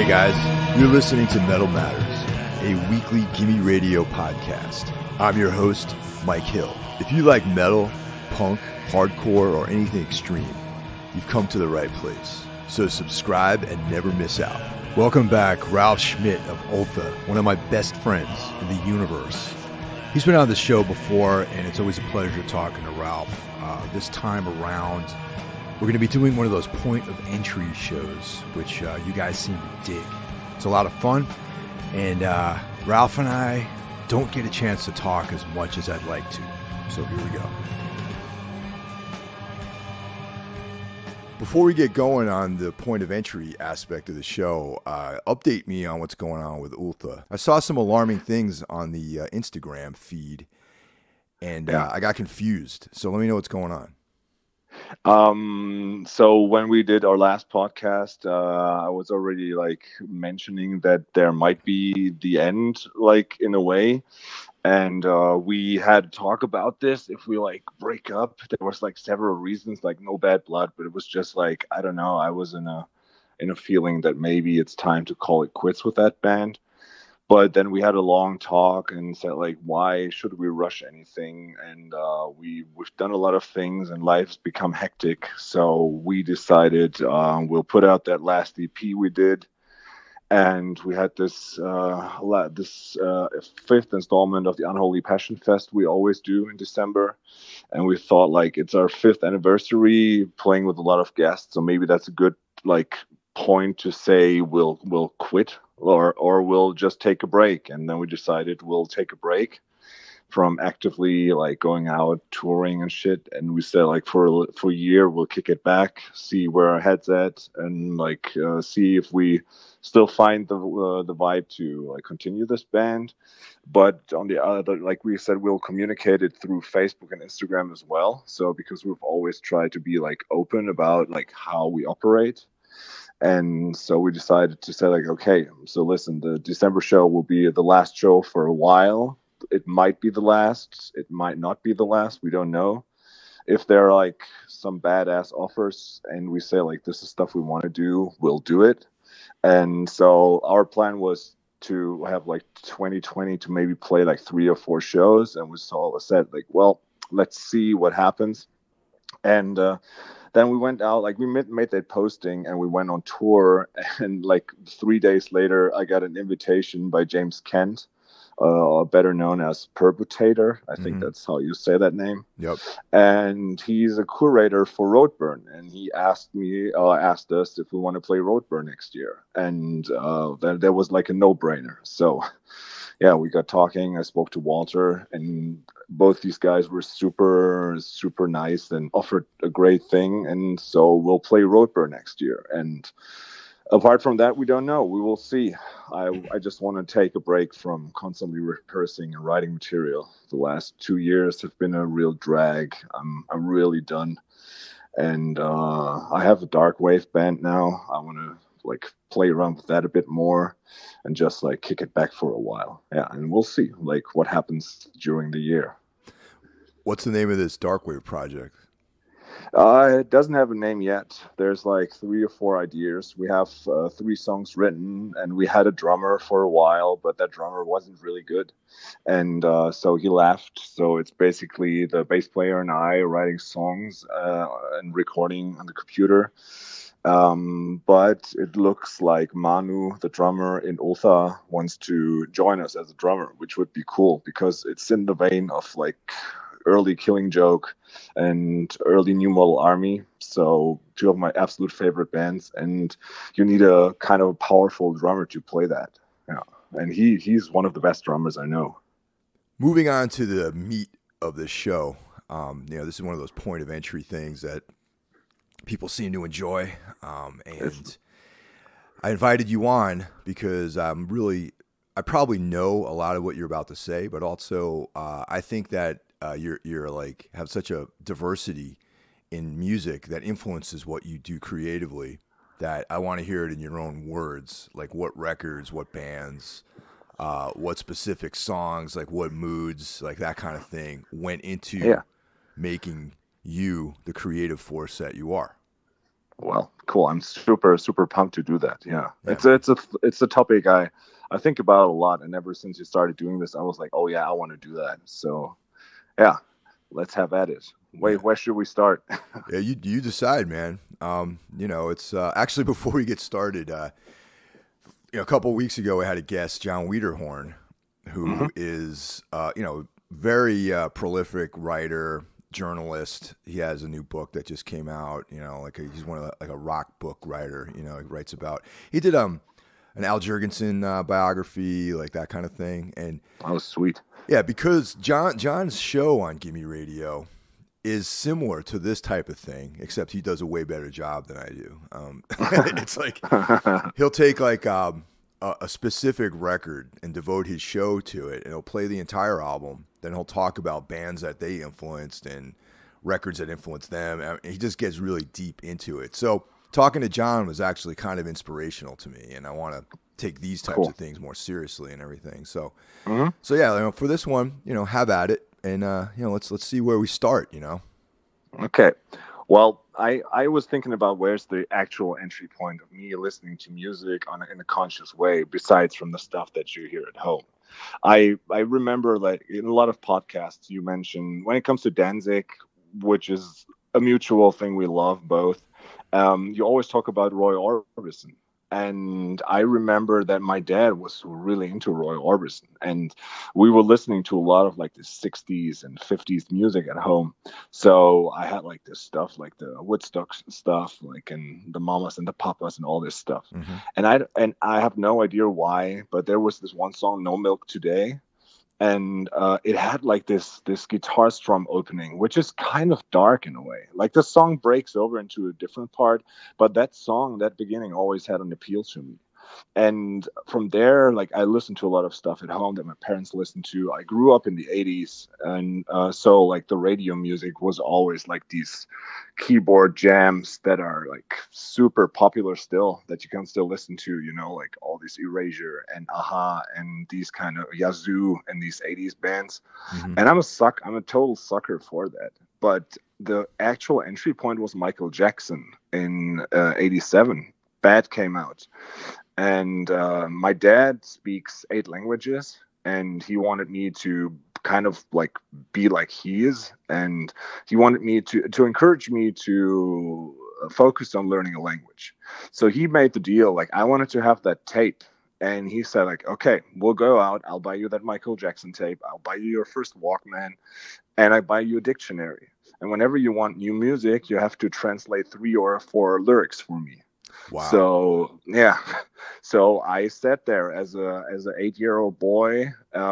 Hey guys, you're listening to Metal Matters, a weekly Gimme Radio podcast. I'm your host, Mike Hill. If you like metal, punk, hardcore, or anything extreme, you've come to the right place. So subscribe and never miss out. Welcome back, Ralph Schmidt of Ultha, one of my best friends in the universe. He's been on the show before, and it's always a pleasure talking to Ralph. This time around, we're going to be doing one of those point of entry shows, which you guys seem to dig. It's a lot of fun, and Ralph and I don't get a chance to talk as much as I'd like to. So here we go. Before we get going on the point of entry aspect of the show, update me on what's going on with Ultha. I saw some alarming things on the Instagram feed, and I got confused. So let me know what's going on. So when we did our last podcast, I was already mentioning that there might be the end, in a way. And we had to talk about this if we break up. There was several reasons, no bad blood, but it was just I don't know. I was in a feeling that maybe it's time to call it quits with that band. But then we had a long talk and said why should we rush anything? And we've done a lot of things and life's become hectic. So we decided we'll put out that last EP we did. And we had this fifth installment of the Unholy Passion Fest we always do in December. And we thought it's our 5th anniversary, playing with a lot of guests. So maybe that's a good point to say we'll quit or we'll just take a break. And then we decided we'll take a break from actively going out touring and shit, and we said for a year we'll kick it back, see where our head's at, and see if we still find the vibe to continue this band. But on the other, we said, we'll communicate it through Facebook and Instagram as well. So because we've always tried to be open about how we operate. And so we decided to say okay, so listen, the December show will be the last show for a while. It might be the last. It might not be the last. We don't know. If there are some badass offers and we say this is stuff we want to do, we'll do it. And so our plan was to have 2020 to maybe play 3 or 4 shows. And we said well, let's see what happens. And then we went out, we made that posting and we went on tour. And 3 days later, I got an invitation by James Kent, better known as Perpetrator. I think that's how you say that name. Yep. And he's a curator for Roadburn, and he asked us if we want to play Roadburn next year. And that was a no-brainer. So yeah, we got talking. I spoke to Walter, and both these guys were super, super nice and offered a great thing. And so we'll play Roadburn next year. And apart from that, we don't know. We will see. I just want to take a break from constantly rehearsing and writing material. The last 2 years have been a real drag. I'm really done. And I have a dark wave band now. I want to play around with that a bit more and just kick it back for a while. Yeah, and we'll see what happens during the year. What's the name of this dark wave project? It doesn't have a name yet. There's 3 or 4 ideas. We have 3 songs written, and we had a drummer for a while, but that drummer wasn't really good. And so he left. So it's basically the bass player and I writing songs and recording on the computer. But it looks like Manu, the drummer in Ultha, wants to join us as a drummer, which would be cool because it's in the vein of early Killing Joke and early New Model Army. So 2 of my absolute favorite bands, and you need a kind of a powerful drummer to play that. Yeah. And he's one of the best drummers I know. Moving on to the meat of the show. This is one of those point of entry things that people seem to enjoy. And I invited you on because I probably know a lot of what you're about to say, but also I think that you're have such a diversity in music that influences what you do creatively that I want to hear it in your own words, what records, what bands, what specific songs, what moods, that kind of thing went into making you the creative force that you are. Well, cool. I'm super super pumped to do that. Yeah, Yeah, it's a, man. it's a topic I think about a lot, and ever since you started doing this, I was like, oh yeah, I want to do that. So yeah, let's have at it. Yeah. Wait, where should we start? Yeah, you decide, man. It's actually before we get started. A couple of weeks ago, I had a guest, John Wiederhorn, Hmm. who is very prolific writer, journalist. He has a new book that just came out. He's one of like a rock book writer. He writes about. He did an Al Jurgensen biography, like that kind of thing, and Oh, sweet. yeah, because John's show on Gimme Radio is similar to this type of thing, except he does a way better job than I do. It's like he'll take like a specific record and devote his show to it, and he'll play the entire album. Then he'll talk about bands that they influenced and records that influenced them. He just gets really deep into it. So talking to John was actually kind of inspirational to me, and I want to take these types Cool. of things more seriously and everything. So, Hmm. so yeah, for this one, have at it, and let's see where we start. Okay. Well, I was thinking about where's the actual entry point of me listening to music in a conscious way, besides from the stuff that you hear at home. I remember like in a lot of podcasts you mentioned when it comes to Danzig, which is a mutual thing we love both. You always talk about Roy Orbison. And I remember that my dad was really into Roy Orbison, and we were listening to a lot of like the 60s and 50s music at home. So I had like this stuff, like the Woodstock stuff, like and the Mamas and the Papas and all this stuff. Mm-hmm. And I have no idea why, but there was this one song, "No Milk Today," and it had like this guitar strum opening, which is kind of dark in a way. Like the song breaks over into a different part, but that beginning always had an appeal to me. And from there, like I listened to a lot of stuff at home that my parents listened to. I grew up in the 80s, and so like the radio music was always like these keyboard jams that are like super popular still, that you can still listen to, like all these Erasure and Aha and these kind of Yazoo and these 80s bands. Mm-hmm. And I'm a total sucker for that. But the actual entry point was Michael Jackson in 87. Bad came out, and my dad speaks 8 languages, and he wanted me to kind of like be like he is, and he wanted me to encourage me to focus on learning a language. So he made the deal, like I wanted to have that tape, and he said like, okay, we'll go out, I'll buy you that Michael Jackson tape, I'll buy you your first Walkman, and I buy you a dictionary, and whenever you want new music you have to translate 3 or 4 lyrics for me. Wow. So yeah, so I sat there as a 8-year-old boy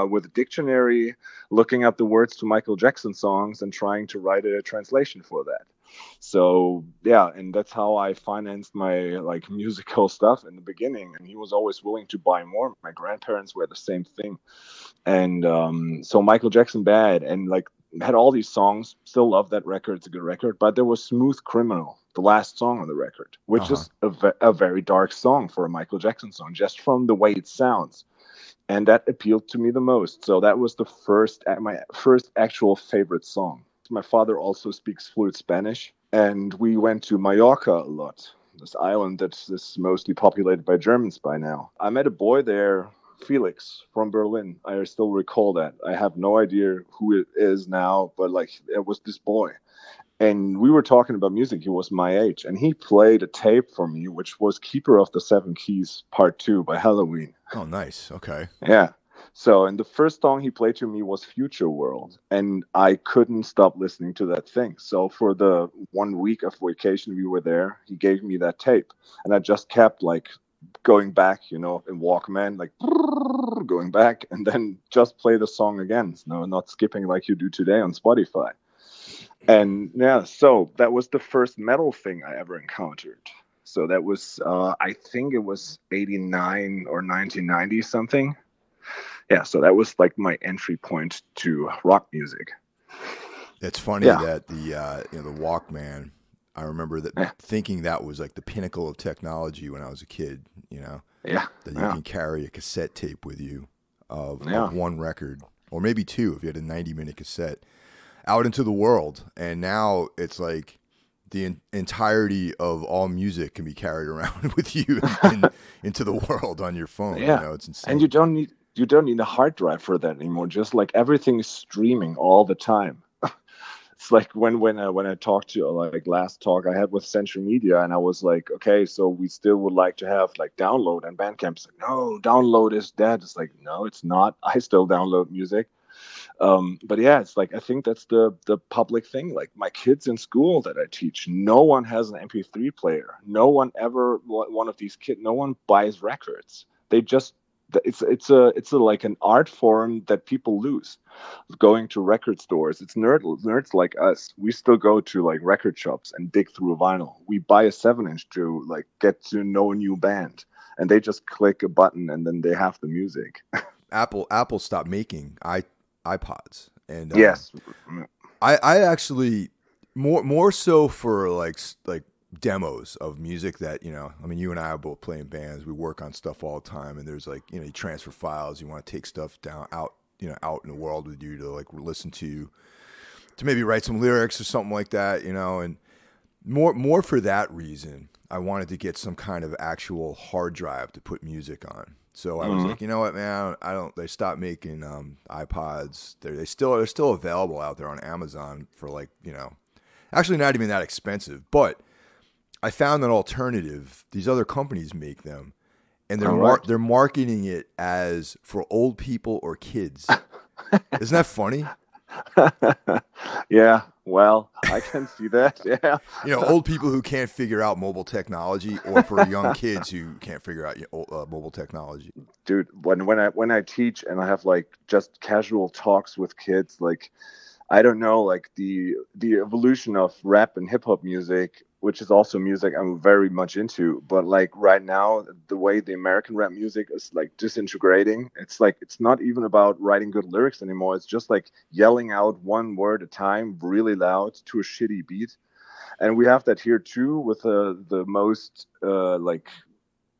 with a dictionary, looking up the words to Michael Jackson songs and trying to write a translation for that. So yeah, and that's how I financed my like musical stuff in the beginning. And he was always willing to buy more. My grandparents were the same thing, and so Michael Jackson Bad, and like had all these songs. Still love that record. It's a good record. But there was Smooth Criminal, the last song on the record, which Uh-huh. is a very dark song for a Michael Jackson song, just from the way it sounds. And that appealed to me the most. So that was my first actual favorite song. My father also speaks fluent Spanish, and we went to Mallorca a lot. This island that is mostly populated by Germans by now. I met a boy there, Felix from Berlin. I still recall that. I have no idea who it is now, but like it was this boy. And we were talking about music. He was my age, and he played a tape for me, which was "Keeper of the Seven Keys" Part 2 by Halloween. Oh, nice. Okay. Yeah. So, and the first song he played to me was Future World, and I couldn't stop listening to that thing. So, for the 1 week of vacation we were there, he gave me that tape, and I just kept like going back, in Walkman, like going back, and then just play the song again. No, not skipping like you do today on Spotify. And yeah, so that was the first metal thing I ever encountered. So that was, I think it was 89 or 1990 something. Yeah, so that was like my entry point to rock music. It's funny Yeah, that the Walkman. I remember that yeah, thinking that was like the pinnacle of technology when I was a kid. yeah, That you yeah, can carry a cassette tape with you of yeah. one record, or maybe two if you had a 90-minute cassette, out into the world. And now it's like the entirety of all music can be carried around with you into the world on your phone. Yeah, you know, it's insane. and you don't need a hard drive for that anymore. Just like everything is streaming all the time. It's like when I talked to like last talk I had with Century Media, and I was like, okay, so we still would like to have like download and Bandcamp. It's like, no, download is dead. It's like, no, it's not. I still download music. But yeah, it's like I think that's the public thing. Like my kids in school that I teach, no one has an MP3 player. No one ever one of these kids. No one buys records. They just it's a like an art form that people lose. Going to record stores, it's nerds like us. We still go to like record shops and dig through a vinyl. We buy a 7-inch to like get to know a new band, and they just click a button and then they have the music. Apple stopped making iPods, and yes, I actually more so for like demos of music that, you know, I mean, you and I are both playing bands. We work on stuff all the time, and there's like, you know, you transfer files. You want to take stuff out in the world with you to like listen to maybe write some lyrics or something like that, you know, and more for that reason. I wanted to get some kind of actual hard drive to put music on. So I was like, you know what, man, they stopped making iPods. They're still available out there on Amazon for like, you know, actually not even that expensive, but I found an alternative. These other companies make them, and they're marketing it as for old people or kids. Isn't that funny? Yeah, well, I can see that. Yeah, you know, old people who can't figure out mobile technology, or for young kids who can't figure out mobile technology. Dude, when I teach and I have like just casual talks with kids, like I don't know, like the evolution of rap and hip hop music, which is also music I'm very much into. But like right now, the way the American rap music is like disintegrating, it's like it's not even about writing good lyrics anymore. It's just like yelling out one word at a time really loud to a shitty beat. And we have that here too with the most like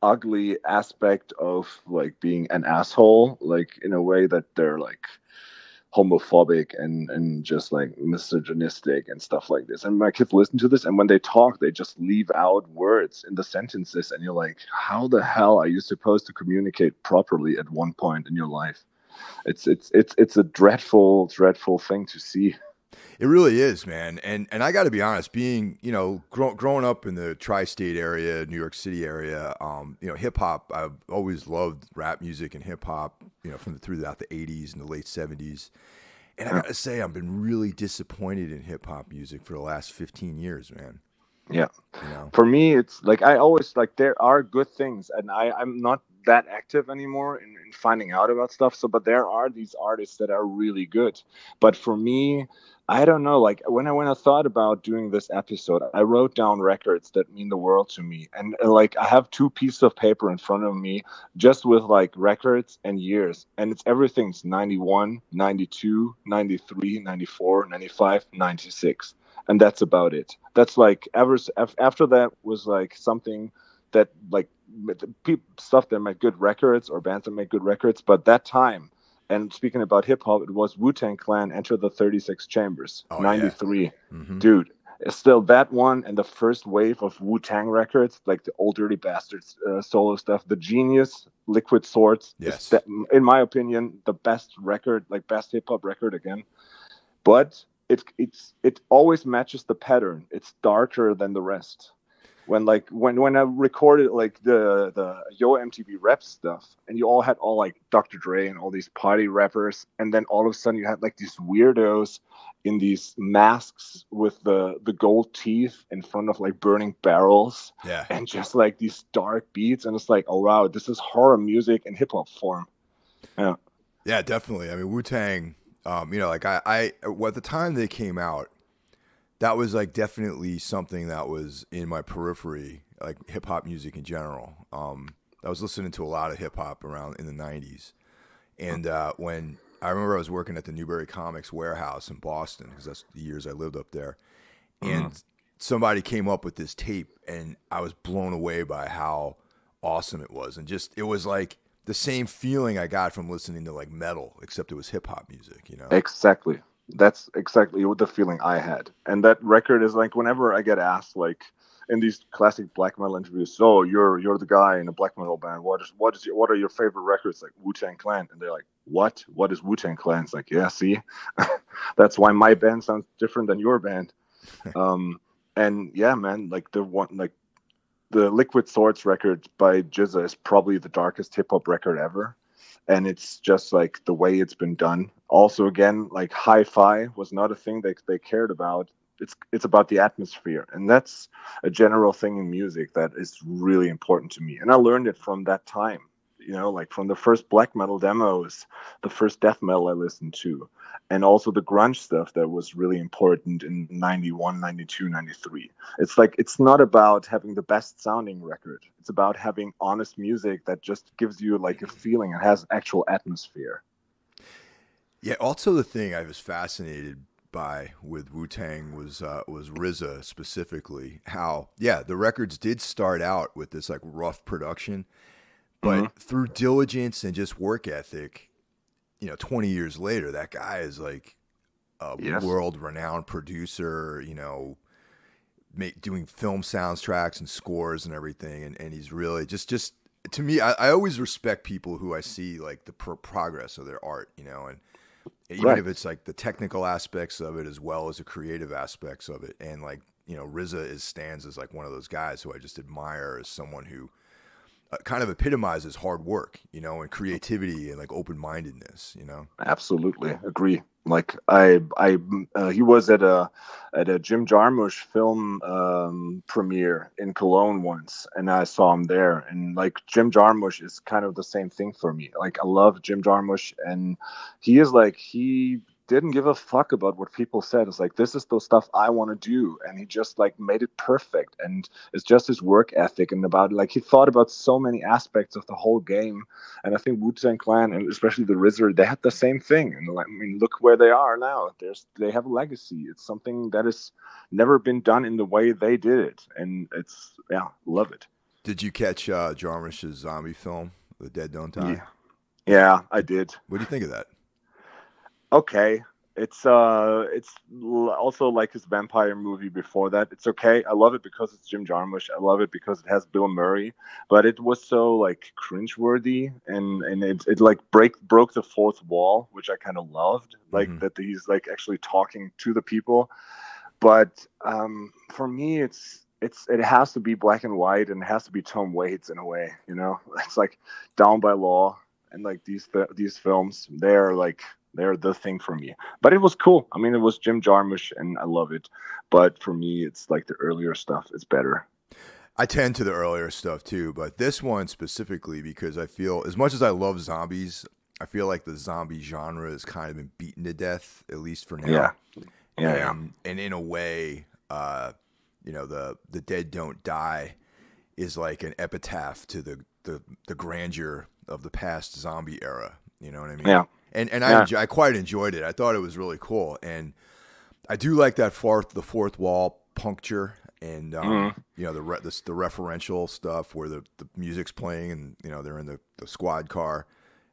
ugly aspect of like being an asshole, like in a way that they're like homophobic and just like misogynistic and stuff like this. And my kids listen to this, and when they talk, they just leave out words in the sentences, and you're like, how the hell are you supposed to communicate properly at one point in your life? It's a dreadful thing to see. It really is, man. And I got to be honest, being, you know, growing up in the tri-state area, New York City area, you know, hip hop, I've always loved rap music and hip hop, you know, throughout the 80s and the late 70s. And I got to say, I've been really disappointed in hip hop music for the last 15 years, man. Yeah. You know? For me, it's like, I always like, there are good things, and I'm not that active anymore in finding out about stuff. So, but there are these artists that are really good. But for me, I don't know, like when I thought about doing this episode, I wrote down records that mean the world to me. And like I have 2 pieces of paper in front of me just with like records and years. And it's everything's 91, 92, 93, 94, 95, 96. And that's about it. That's like after that was like something that like stuff that made good records or bands that made good records. But that time, and speaking about hip hop, it was WuTang Clan, Enter the 36 Chambers, 93. Yeah. Mm-hmm. Dude, still that one and the first wave of Wu-Tang records, like the Old Dirty Bastards solo stuff, The Genius, Liquid Swords, yes, is in my opinion, the best record, like best hip hop record again. But it always matches the pattern. It's darker than the rest. When I recorded like the Yo MTV rap stuff, and you all had like Dr. Dre and all these party rappers, and then all of a sudden you had like these weirdos in these masks with the gold teeth in front of like burning barrels, yeah, and just like these dark beats, and it's like, oh wow, this is horror music in hip hop form. Yeah, definitely. I mean, Wu-Tang, you know, like at the time they came out, that was like definitely something that was in my periphery, like hip hop music in general. I was listening to a lot of hip hop around in the 90s. And when I remember I was working at the Newbury Comics warehouse in Boston, because that's the years I lived up there. And somebody came up with this tape, and I was blown away by how awesome it was. And just, it was like the same feeling I got from listening to like metal, except it was hip hop music, you know? Exactly. That's exactly the feeling I had. And that record is like, whenever I get asked, like in these classic black metal interviews, so you're the guy in a black metal band. What are your favorite records? Like WuTang Clan, and they're like, what? What is WuTang Clan? It's like, yeah, see, that's why my band sounds different than your band. And yeah, man, like the Liquid Swords record by Jizza is probably the darkest hip hop record ever. And it's just like the way it's been done. Also, again, like hi-fi was not a thing they cared about. It's about the atmosphere, and that's a general thing in music that is really important to me. And I learned it from that time, like from the first black metal demos, the first death metal I listened to, and also the grunge stuff that was really important in 91, 92, 93. It's like, it's not about having the best sounding record. It's about having honest music that just gives you like a feeling and has actual atmosphere. Yeah. Also, the thing I was fascinated by with Wu-Tang was RZA specifically. How, yeah, the records did start out with this like rough production, but through diligence and just work ethic, 20 years later, that guy is like a world-renowned producer, doing film soundtracks and scores and everything. And he's really just to me, I always respect people who I see like the progress of their art, and even if it's like the technical aspects of it as well as the creative aspects of it. And like, RZA stands as like one of those guys who I just admire as someone who kind of epitomizes hard work, and creativity and like open-mindedness, Absolutely agree. Like he was at a Jim Jarmusch film premiere in Cologne once, and I saw him there. And like Jim Jarmusch is kind of the same thing for me. Like I love Jim Jarmusch, and he didn't give a fuck about what people said. It's like, this is the stuff I want to do, and he just like made it perfect. And it's just his work ethic, and about like he thought about so many aspects of the whole game. And I think Wu-Tang Clan, and especially the RZA, they had the same thing. And I mean, look where they are now. They have a legacy. It's something that has never been done in the way they did it, and it's love it. Did you catch Jarmusch's zombie film, The Dead Don't Die? Yeah, I did. What do you think of that? Okay. It's also like his vampire movie before that. It's okay. I love it because it's Jim Jarmusch. I love it because it has Bill Murray. But it was so like cringeworthy, and it like broke the fourth wall, which I kind of loved. Like that he's like actually talking to the people. But for me, it has to be black and white, and it has to be Tom Waits in a way. It's like Down by Law, and like these films, they're the thing for me. But it was cool. I mean, it was Jim Jarmusch, and I love it. But for me, it's like the earlier stuff is better. I tend to the earlier stuff too, but this one specifically because I feel, as much as I love zombies, I feel like the zombie genre has kind of been beaten to death, at least for now. Yeah. And in a way, the Dead Don't Die is like an epitaph to the grandeur of the past zombie era. You know what I mean? Yeah. And I quite enjoyed it. I thought it was really cool, and I do like that the fourth wall puncture, and the referential stuff where the music's playing, and they're in the squad car,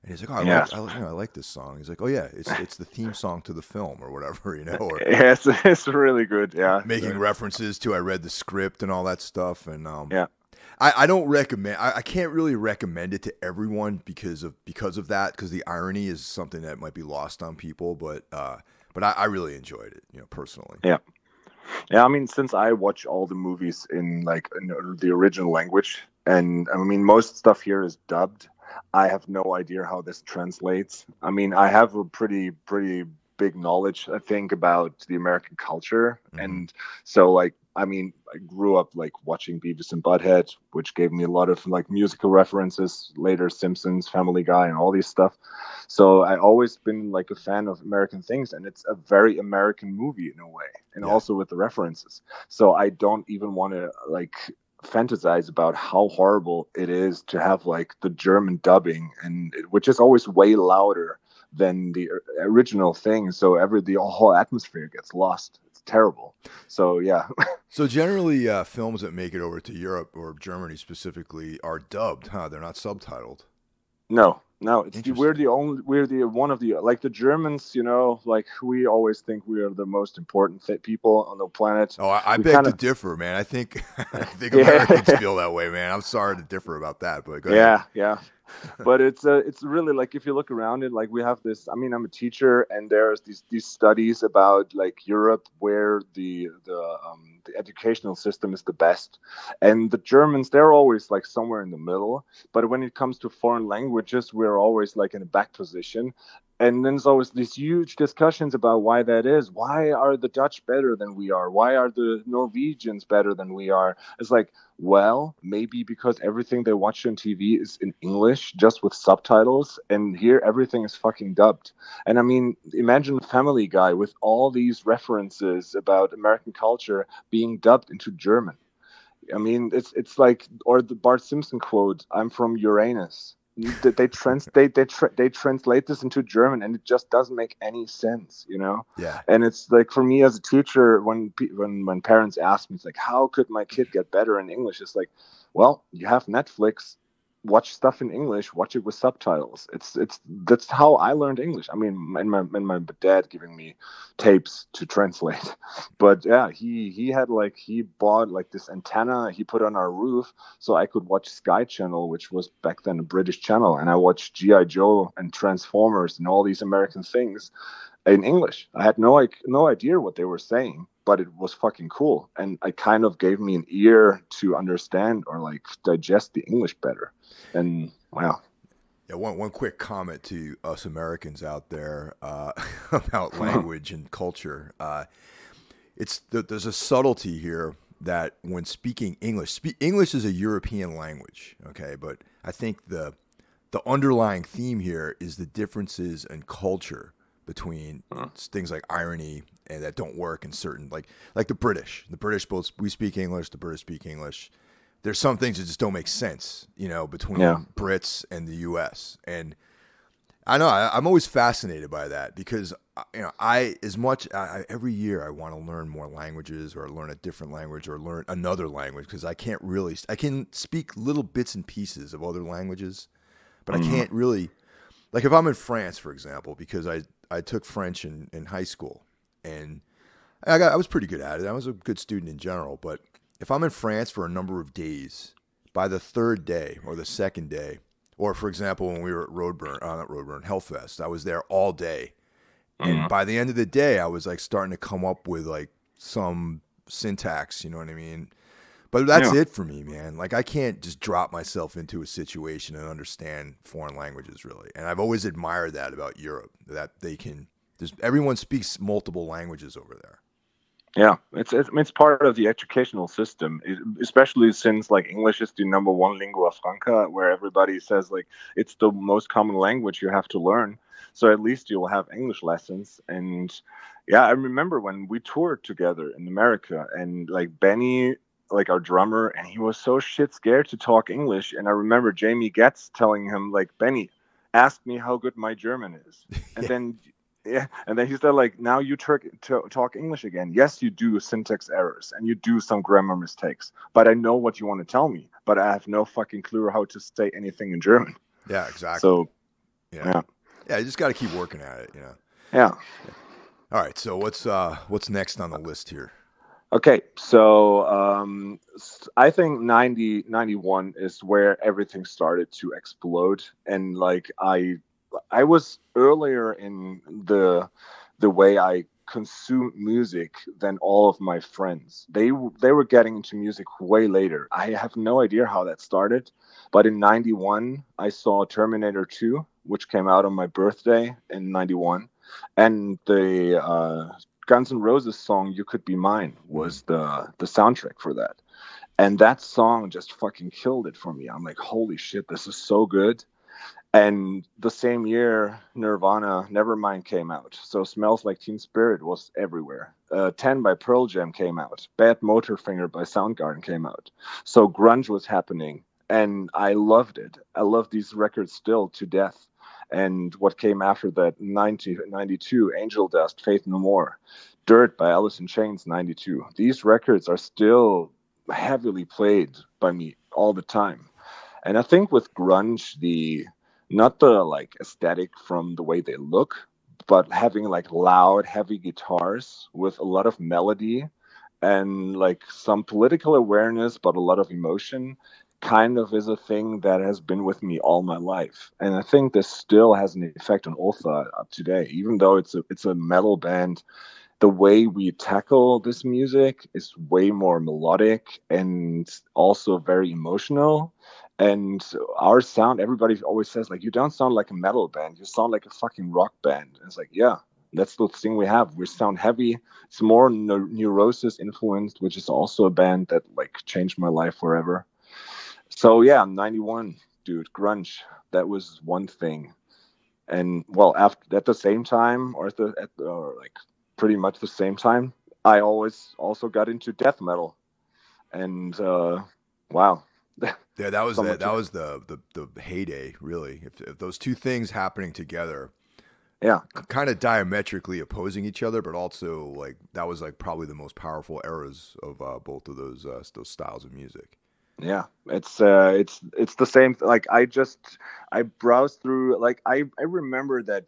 and he's like, I like this song. He's like, oh yeah, it's the theme song to the film or whatever, Or it's really good. Yeah, making references to I read the script and all that stuff, and I don't recommend. I can't really recommend it to everyone because of that. Because the irony is something that might be lost on people. But I really enjoyed it, personally. Yeah. I mean, since I watch all the movies in the original language, and I mean most stuff here is dubbed, I have no idea how this translates. I mean, I have a pretty big knowledge, I think, about the American culture, and so like. I mean, I grew up like watching Beavis and Butthead, which gave me a lot of like musical references, later Simpsons, Family Guy, and all these stuff. So I always been like a fan of American things, and it's a very American movie in a way, and also with the references. So I don't even want to like fantasize about how horrible it is to have like the German dubbing, which is always way louder than the original thing. So the whole atmosphere gets lost. It's terrible. So yeah. So generally, films that make it over to Europe or Germany specifically are dubbed, huh? They're not subtitled. No, No, we're Interesting. the one of the, like the Germans, like we always think we are the most important people on the planet. Oh, I We beg kind to of, differ, man. I think I think Americans yeah, feel that way, man. I'm sorry to differ about that, but go ahead. yeah. But it's really like, if you look around it, like we have this. I mean, I'm a teacher, and there's these studies about like Europe, where the educational system is the best, and the Germans, they're always like somewhere in the middle. But when it comes to foreign languages, we're always like in a back position. And then there's always these huge discussions about why that is. Why are the Dutch better than we are? Why are the Norwegians better than we are? It's like, well, maybe because everything they watch on TV is in English, just with subtitles, and here everything is fucking dubbed. And I mean, imagine Family Guy with all these references about American culture being dubbed into German. I mean, it's like, or the Bart Simpson quote, "I'm from Uranus." They translate this into German, and it just doesn't make any sense. Yeah. And it's like, for me as a teacher, when parents ask me, it's like, how could my kid get better in English? It's like, well, you have Netflix, watch stuff in English, watch it with subtitles. It's That's how I learned English. I mean, and my dad giving me tapes to translate. But yeah, he bought like this antenna he put on our roof, so I could watch Sky Channel, which was back then a British channel, and I watched GI Joe and Transformers and all these American things in English. I had no idea what they were saying, but it was fucking cool, and it kind of gave me an ear to understand or like digest the English better. And wow. Yeah, one quick comment to us Americans out there about language and culture. There's a subtlety here that when speaking English, English is a European language, okay? But I think the underlying theme here is the differences in culture between things like irony and that don't work in certain, like the British. The British both, we speak English, the British speak English. There's some things that just don't make sense, between Brits and the U.S. And I know I'm always fascinated by that because every year I want to learn more languages or learn a different language or learn another language because I can speak little bits and pieces of other languages, but I can't really, like if I'm in France, for example, because I took French in high school and I was pretty good at it. I was a good student in general, but if I'm in France for a number of days, by the third day or the second day, or for example, when we were at Hellfest, I was there all day. And by the end of the day, I was like starting to come up with like some syntax, you know what I mean? But that's it for me, man. Like I can't just drop myself into a situation and understand foreign languages really. And I've always admired that about Europe, that everyone speaks multiple languages over there. Yeah, it's part of the educational system, especially since like English is the number one lingua franca, where everybody says like it's the most common language you have to learn. So at least you'll have English lessons. And yeah, I remember when we toured together in America, and like Benny, like our drummer, and he was so shit scared to talk English. And I remember Jamie Getz telling him like, Benny, ask me how good my German is, and then. Yeah, and then he said, like, now you talk English again. Yes, you do syntax errors and you do some grammar mistakes, but I know what you want to tell me, but I have no fucking clue how to say anything in German. Yeah, exactly. So, yeah, you just got to keep working at it, Yeah. All right, so what's next on the list here? Okay, so I think 91 is where everything started to explode, and like I was earlier in the way I consumed music than all of my friends. They were getting into music way later. I have no idea how that started, but in 91 I saw Terminator 2, which came out on my birthday in 91, and the Guns N' Roses song "You Could Be Mine" was the soundtrack for that. And that song just fucking killed it for me. I'm like, holy shit, this is so good. And the same year, Nirvana Nevermind came out. So Smells Like Teen Spirit was everywhere. 10 by Pearl Jam came out. Bad Motorfinger by Soundgarden came out. So grunge was happening, and I loved it. I love these records still to death. And what came after that, 92, Angel Dust, Faith No More. Dirt by Alice in Chains, 92. These records are still heavily played by me all the time. And I think with grunge, the not the like aesthetic from the way they look, but having like loud, heavy guitars with a lot of melody and like some political awareness, but a lot of emotion, kind of is a thing that has been with me all my life. And I think this still has an effect on Ultha today, even though it's a metal band. The way we tackle this music is way more melodic and also very emotional. And our sound, everybody always says, like, you don't sound like a metal band, you sound like a fucking rock band. And it's like, yeah, that's the thing we have. We sound heavy. It's more Neurosis influenced, which is also a band that like changed my life forever. So yeah, 91, dude, grunge. That was one thing. And well, after at the same time, or like pretty much the same time, I always also got into death metal. And wow. Yeah, that was the heyday, really. If those two things happening together, Yeah. kind of diametrically opposing each other, but also like that was like probably the most powerful eras of both of those styles of music. Yeah, it's the same. Like I browsed through. Like I remember that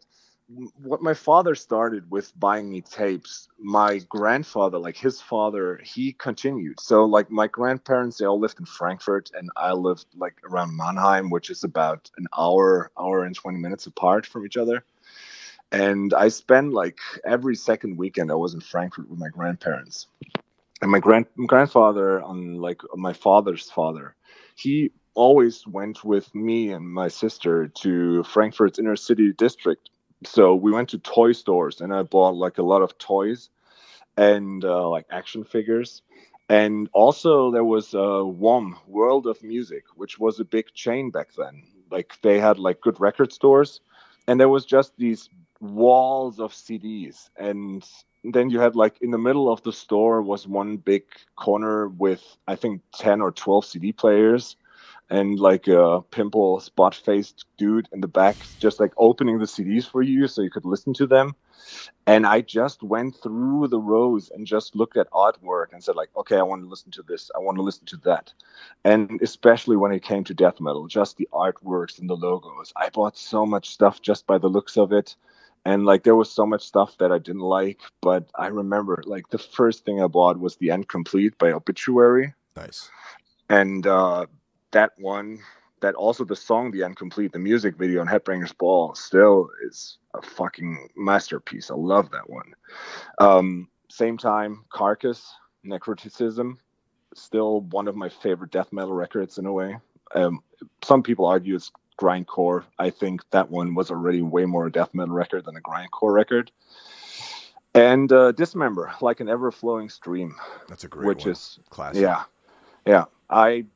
what my father started with buying me tapes. My grandfather, like his father, he continued. So like my grandparents, they all lived in Frankfurt, and I lived like around Mannheim, which is about an hour and 20 minutes apart from each other. And I spent like every second weekend I was in Frankfurt with my grandparents. And my grandfather, on like my father's father, he always went with me and my sister to Frankfurt's inner city district. So we went to toy stores, and I bought like a lot of toys and like action figures. And also there was WOM, World of Music, which was a big chain back then. Like they had like good record stores, and there was just these walls of CDs. And then you had like in the middle of the store was one big corner with I think 10 or 12 CD players, and like a pimple spot faced dude in the back just like opening the CDs for you so you could listen to them. And I just went through the rows and just looked at artwork and said like, okay, I want to listen to this, I want to listen to that. And especially when it came to death metal, just the artworks and the logos, I bought so much stuff just by the looks of it. And like there was so much stuff that I didn't like, but I remember like the first thing I bought was The End Complete by Obituary. Nice. And that one, that also the song The End Complete, the music video on Headbangers Ball still is a fucking masterpiece. I love that one. Same time, Carcass, Necroticism, still one of my favorite death metal records in a way. Some people argue it's grindcore. I think that one was already way more a death metal record than a grindcore record. And Dismember, Like an Ever Flowing Stream. That's a great one. Is classic. Yeah. I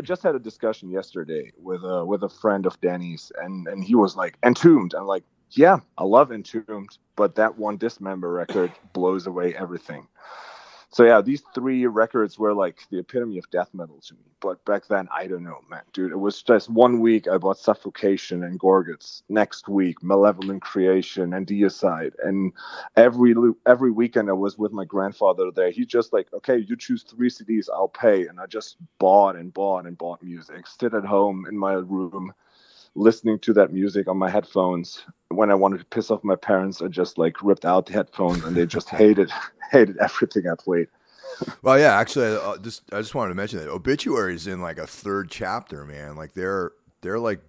just had a discussion yesterday with a friend of Danny's, and he was like, Entombed. I'm like, yeah, I love Entombed, but that one Dismember record blows away everything. So yeah, these three records were like the epitome of death metal to me. But back then, I don't know, man, dude. It was just 1 week I bought Suffocation and Gorguts. Next week, Malevolent Creation and Deicide. And every weekend I was with my grandfather there. He just like, okay, you choose 3 CDs, I'll pay. And I just bought and bought and bought music. Sit at home in my room, listening to that music on my headphones. When I wanted to piss off my parents, I just like ripped out the headphones, and they just hated everything I played. Well, yeah, actually, I just wanted to mention that Obituary is in like a 3rd chapter, man. Like they're like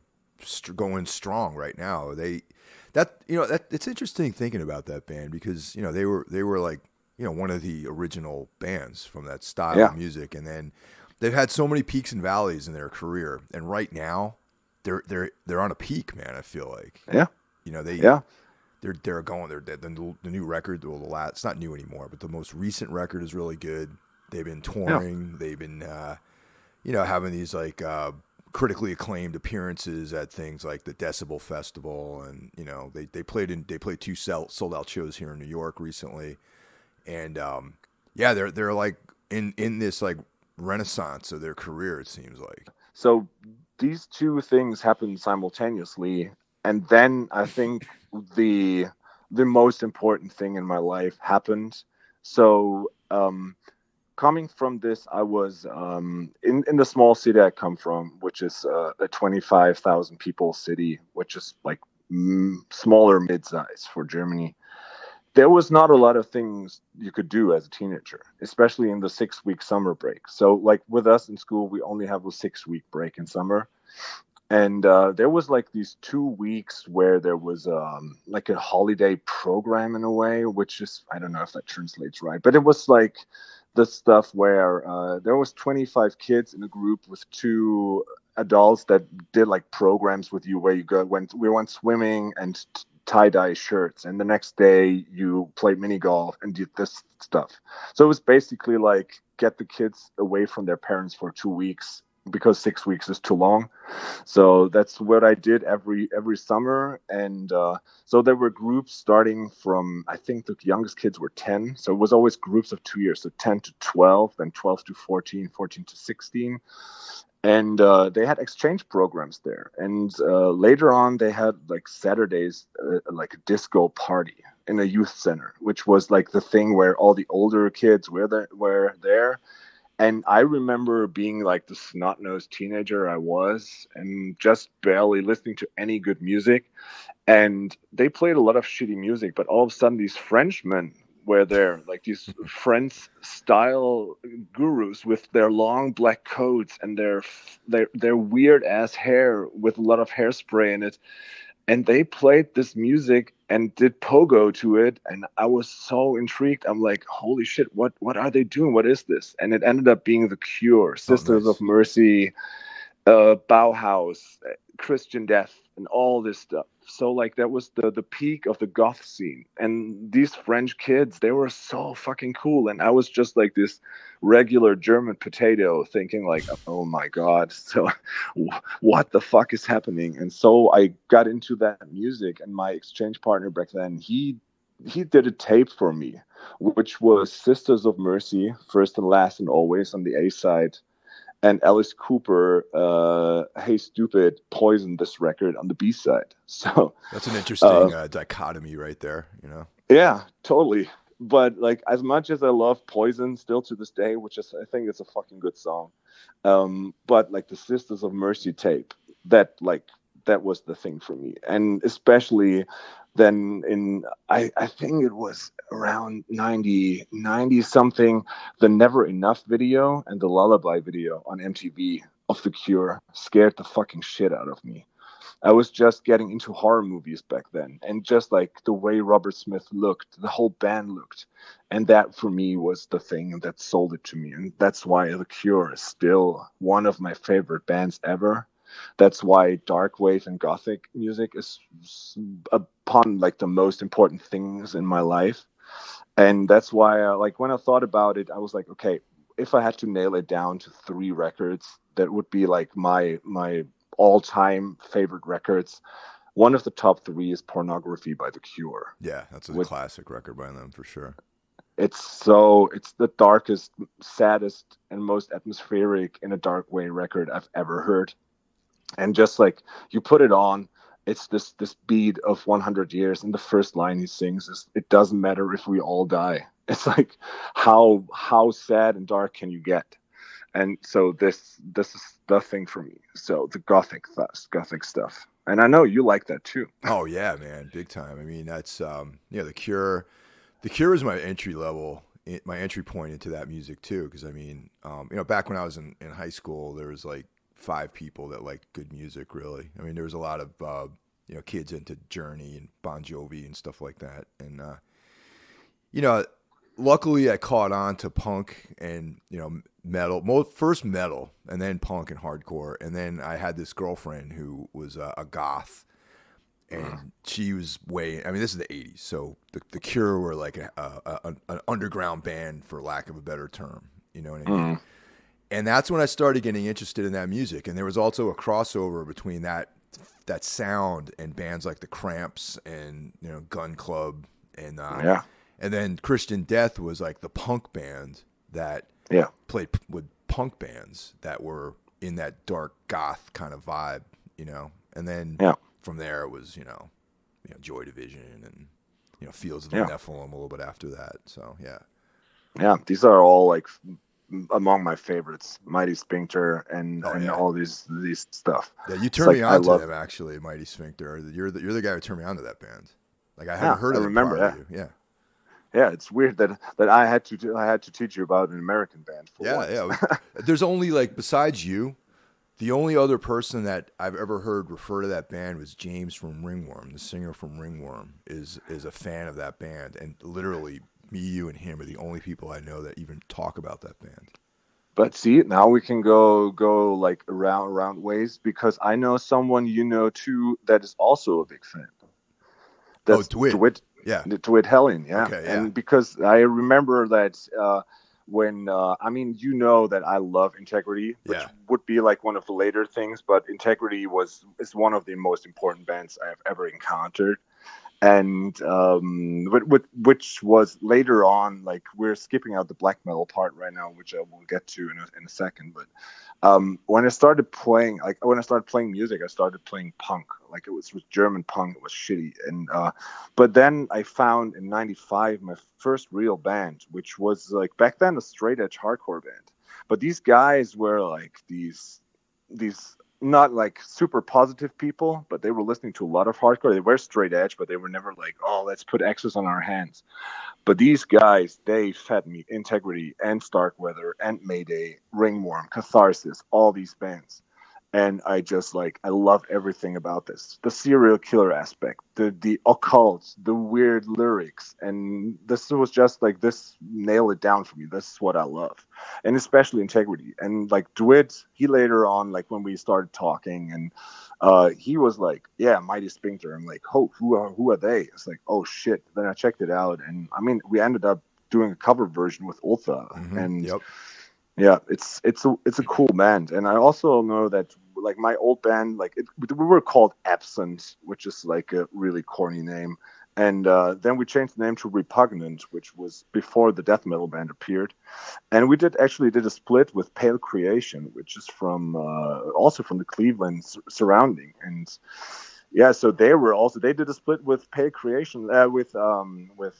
going strong right now. It's interesting thinking about that band because they were like one of the original bands from that style of music, and then they've had so many peaks and valleys in their career, and right now they're on a peak, man. I feel like they're going. The new record. Well, it's not new anymore, but the most recent record is really good. They've been touring. Yeah. They've been having these like critically acclaimed appearances at things like the Decibel Festival, and they played 2 sold out shows here in New York recently, and they're like in this like renaissance of their career. It seems like. So these 2 things happened simultaneously. And then I think the most important thing in my life happened. So coming from this, I was in the small city I come from, which is a 25,000 people city, which is like smaller mid-size for Germany. There was not a lot of things you could do as a teenager, especially in the 6-week summer break. So like with us in school, we only have a 6-week break in summer. And there was like these 2 weeks where there was like a holiday program in a way, which is, I don't know if that translates right, but it was like the stuff where there was 25 kids in a group with 2 adults that did like programs with you where we went swimming and tie-dye shirts, and the next day you played mini golf and did this stuff. So it was basically like get the kids away from their parents for 2 weeks, because 6 weeks is too long. So that's what I did every summer. And so there were groups starting from, I think the youngest kids were 10. So it was always groups of 2 years. So 10 to 12, then 12 to 14, 14 to 16. And they had exchange programs there. And later on, they had like Saturdays, like a disco party in a youth center, which was like the thing where all the older kids were there. And I remember being like the snot-nosed teenager I was, and just barely listening to any good music. And they played a lot of shitty music, but all of a sudden these Frenchmen were there, like these French style gurus with their long black coats and their weird ass hair with a lot of hairspray in it. And they played this music and did pogo to it, and I was so intrigued. I'm like, holy shit, what are they doing? What is this? And it ended up being The Cure, Sisters of Mercy, Bauhaus, Christian Death, and all this stuff. So like that was the peak of the goth scene. And these French kids, they were so fucking cool. And I was just like this regular German potato thinking like, oh my God, so what the fuck is happening? And so I got into that music, and my exchange partner back then, he did a tape for me, which was Sisters of Mercy, First and Last and Always on the A side, and Alice Cooper, Hey Stupid, Poison, this record on the B side. So that's an interesting dichotomy right there, you know? Yeah, totally. But like, as much as I love Poison still to this day, which is, I think it's a fucking good song. But like the Sisters of Mercy tape, that was the thing for me. And especially then I think it was around 90 something, the Never Enough video and the Lullaby video on MTV of The Cure scared the fucking shit out of me. I was just getting into horror movies back then, and just like the way Robert Smith looked, the whole band looked. And that for me was the thing that sold it to me. And that's why The Cure is still one of my favorite bands ever. That's why dark wave and gothic music is upon like the most important things in my life. And that's why like when I thought about it, I was like, okay, if I had to nail it down to 3 records, that would be like my all-time favorite records. One of the top 3 is Pornography by The Cure. Yeah, that's a classic record by them for sure. It's the darkest, saddest, and most atmospheric in a dark way record I've ever heard. And just like you put it on, it's this beat of 100 years, and the first line he sings is, "It doesn't matter if we all die." It's like how sad and dark can you get? And so this is the thing for me. So the gothic stuff. And I know you like that too. Oh yeah, man, big time. I mean, that's The Cure. The Cure is my entry point into that music too. Because I mean, back when I was in high school, there was like 5 people that liked good music. Really, I mean, there was a lot of kids into Journey and Bon Jovi and stuff like that. And luckily I caught on to punk and metal, first metal, and then punk and hardcore. And then I had this girlfriend who was a goth, and she was this is the 80s, so the Cure were like an underground band, for lack of a better term, you know what I mean? And that's when I started getting interested in that music. And there was also a crossover between that sound and bands like the Cramps and Gun Club and and then Christian Death was like the punk band that played with punk bands that were in that dark goth kind of vibe, and then from there it was Joy Division and Fields of the Nephilim a little bit after that. So yeah, these are all like among my favorites. Mighty Sphincter and all these stuff. Yeah, you turned me on to them actually, Mighty Sphincter. You're the guy who turned me on to that band. Like I hadn't heard of them prior to you. Yeah. Yeah, it's weird that I had to teach you about an American band. Yeah. There's only like besides you, the only other person that I've ever heard refer to that band was James from Ringworm. The singer from Ringworm is a fan of that band, and literally me, you, and him are the only people I know that even talk about that band. But see, now we can go like around ways, because I know someone you know too that is also a big fan. That's DeWitt. Yeah. DeWitt Helling, yeah. Okay, yeah. And because I remember that when, you know that I love Integrity, which would be like one of the later things, but Integrity is one of the most important bands I've ever encountered. And which was later on, like we're skipping out the black metal part right now, which I will get to in a second. But when I started playing music, I started playing punk. Like it was German punk. It was shitty. And but then I found in '95 my first real band, which was like back then a straight edge hardcore band. But these guys were like these not like super positive people, but they were listening to a lot of hardcore. They were straight edge, but they were never like, oh, let's put X's on our hands. But these guys, they fed me Integrity and Starkweather and Mayday, Ringworm, Catharsis, all these bands. And I just I love everything about this. The serial killer aspect, the occult, the weird lyrics. And this was just like, this nailed it down for me. This is what I love. And especially Integrity. And like DeWitt, he later on, like when we started talking, and he was like, yeah, Mighty Sphincter. I'm like, oh, who are they? It's like, oh shit. Then I checked it out. And I mean, we ended up doing a cover version with Ultha. Mm-hmm. And yep. Yeah, it's a cool band. And I also know that like my old band, we were called Absent, which is like a really corny name. And then we changed the name to Repugnant, which was before the death metal band appeared. And we did a split with Pale Creation, which is from also from the Cleveland surrounding. And yeah, so they did a split with Pale Creation with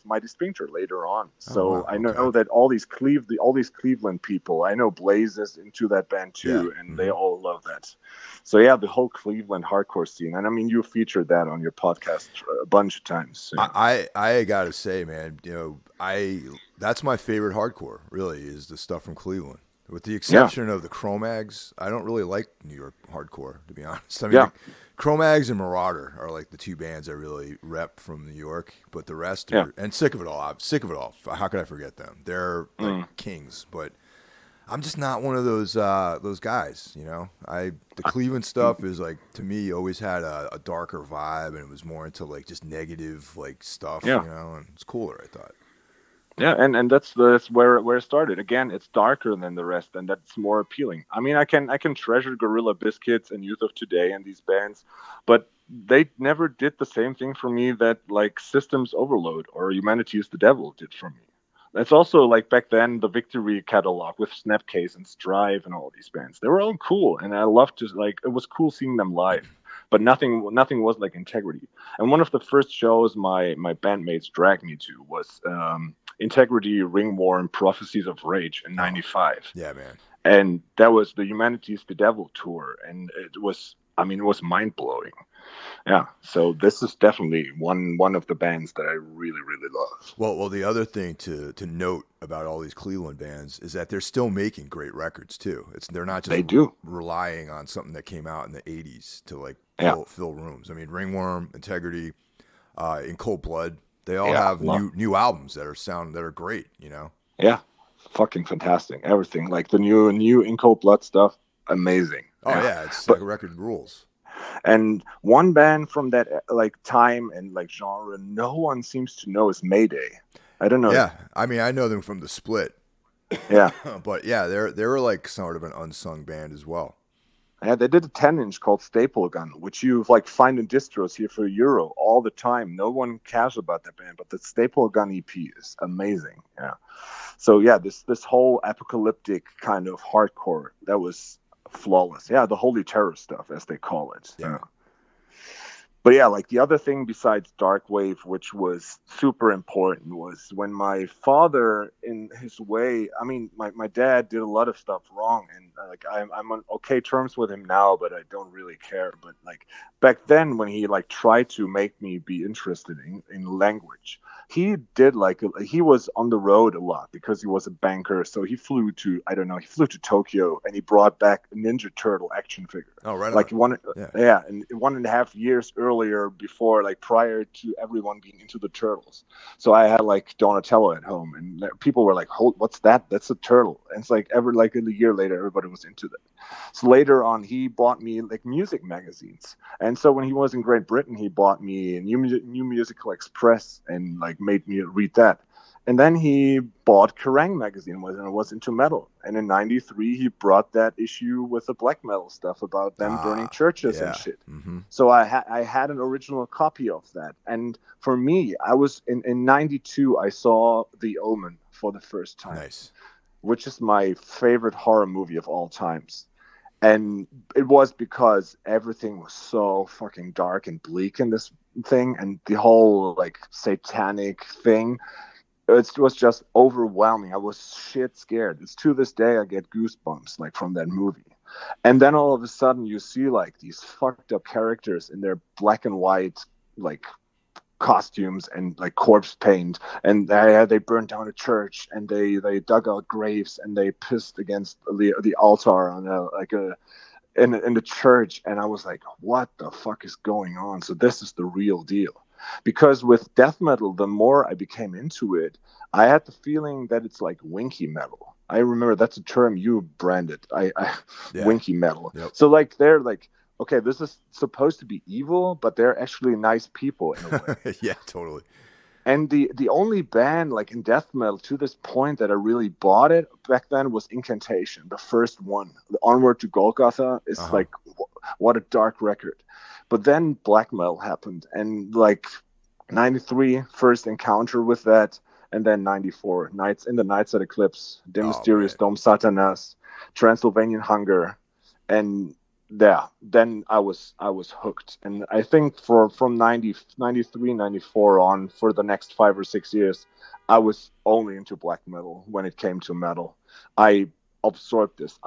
Mighty Sphincter later on. So I know that all these Cleveland people, I know Blaze is into that band too, and they all love that. So yeah, the whole Cleveland hardcore scene, and I mean, you featured that on your podcast a bunch of times. So. I gotta say, man, that's my favorite hardcore. Really, is the stuff from Cleveland. With the exception of the Cro-Mags, I don't really like New York hardcore, to be honest. I mean, Cro-Mags and Marauder are like the two bands I really rep from New York, but the rest are, and Sick of It All. I'm sick of it all. How could I forget them? They're like kings, but I'm just not one of those guys, you know. The Cleveland stuff is like, to me, always had a darker vibe, and it was more into like just negative like stuff, you know, and it's cooler, I thought. Yeah, and that's where it started. Again, it's darker than the rest, and that's more appealing. I mean, I can treasure Gorilla Biscuits and Youth of Today and these bands, but they never did the same thing for me that like Systems Overload or Humanity is the Devil did for me. That's also like back then the Victory catalog with Snapcase and Strive and all these bands. They were all cool, and I loved it was cool seeing them live. But nothing was like Integrity. And one of the first shows my bandmates dragged me to was Integrity, Ringworm, Prophecies of Rage in '95. Yeah, man. And that was the Humanity's the Devil tour, and it was mind blowing. Yeah, so this is definitely one of the bands that I really, really love. Well, the other thing to note about all these Cleveland bands is that they're still making great records too. They're not just relying on something that came out in the '80s to like fill rooms. I mean, Ringworm, Integrity, In Cold Blood, they all have new albums that are great. You know? Yeah, fucking fantastic. Everything like the new In Cold Blood stuff, amazing. Oh yeah, it's like a record rules. And one band from that like time and like genre no one seems to know is Mayday. I don't know. Yeah, I mean, I know them from the Split. Yeah, but yeah, they were like sort of an unsung band as well. Yeah, they did a 10-inch called Staple Gun, which you like find in distros here for €1 all the time. No one cares about that band, but the Staple Gun EP is amazing. Yeah, so yeah, this whole apocalyptic kind of hardcore that was flawless. Yeah, the Holy Terror stuff, as they call it. Yeah. But yeah, like the other thing besides dark wave, which was super important, was when my father, in his way, I mean, my dad did a lot of stuff wrong, and like I'm on okay terms with him now, but I don't really care. But like back then, when he like tried to make me be interested in language, he did like he was on the road a lot because he was a banker. So he flew to, I don't know, he flew to Tokyo, and he brought back a Ninja Turtle action figure. Oh, right. Like On. yeah, and 1.5 years earlier, before, like prior to everyone being into the turtles. So I had like Donatello at home, and people were like, "Hold, what's that? That's a turtle." And it's like like a year later, everybody was into that. So later on, he bought me like music magazines, and so when he was in Great Britain, he bought me New Musical Express and like made me read that. And then he bought Kerrang magazine and was into metal. And in '93, he brought that issue with the black metal stuff about them burning churches and shit. Mm-hmm. So I had an original copy of that. And for me, I was in '92, I saw The Omen for the first time. Nice. Which is my favorite horror movie of all times. And it was because everything was so fucking dark and bleak in this thing, and the whole like satanic thing. It was just overwhelming. I was shit scared. It's to this day I get goosebumps like from that movie. And then all of a sudden you see like these fucked up characters in their black and white like costumes and like corpse paint, and they burned down a church, and they dug out graves, and they pissed against the altar on in the church. And I was like, what the fuck is going on? So this is the real deal. Because with death metal, the more I became into it, I had the feeling that it's like winky metal. I remember that's a term you branded. Winky metal. Yep. So like they're like, okay, this is supposed to be evil, but they're actually nice people in a way. Yeah, totally. And the only band like in death metal to this point that I really bought it back then was Incantation, the first one. The Onward to Golgotha is like, what a dark record. But then black metal happened, and like '93, first encounter with that, and then '94, Nights at Eclipse, De Mysterious Dom Satanas, Transylvanian Hunger, and yeah, then I was hooked. And I think from 93, 94 on, for the next 5 or 6 years, I was only into black metal when it came to metal. I absorbed this.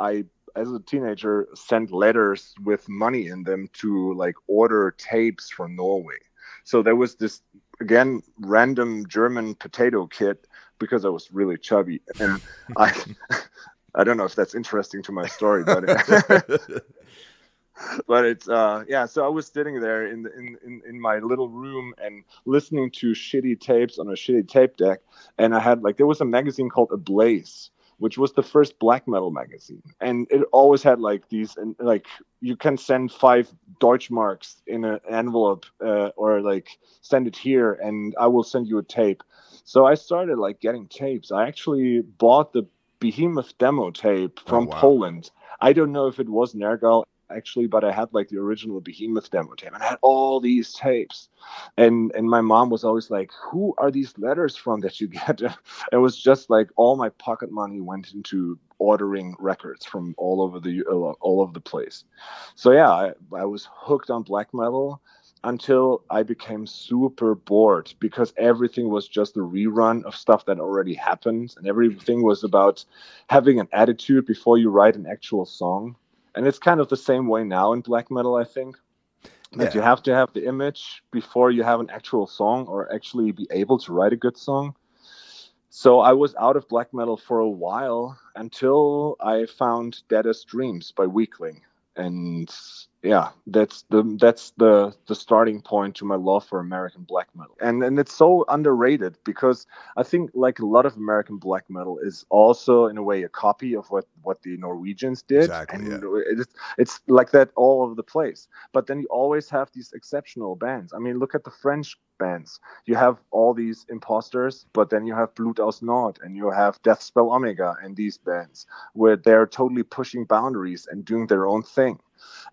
As a teenager, sent letters with money in them to like order tapes from Norway. So there was this, again, random German potato kid, because I was really chubby, and I don't know if that's interesting to my story, but but it's yeah. So I was sitting there in my little room and listening to shitty tapes on a shitty tape deck, and I had like, there was a magazine called Ablaze, which was the first black metal magazine. And it always had like these, and like you can send 5 Deutschmarks in an envelope, or like send it here and I will send you a tape. So I started like getting tapes. I actually bought the Behemoth demo tape from Poland. I don't know if it was Nergal actually, but I had like the original Behemoth demo tape, and I had all these tapes. And my mom was always like, who are these letters from that you get? It was just like all my pocket money went into ordering records from all over the place. So yeah, I was hooked on black metal until I became super bored, because everything was just a rerun of stuff that already happened, and everything was about having an attitude before you write an actual song. And it's kind of the same way now in black metal, I think. That you have to have the image before you have an actual song, or actually be able to write a good song. So I was out of black metal for a while until I found Deadest Dreams by Weakling. And yeah, that's the starting point to my love for American black metal. And it's so underrated, because I think like a lot of American black metal is also in a way a copy of what the Norwegians did. Exactly, and it's like that all over the place. But then you always have these exceptional bands. I mean, look at the French bands. You have all these imposters, but then you have Blut aus Nord, and you have Deathspell Omega, and these bands where they're totally pushing boundaries and doing their own thing.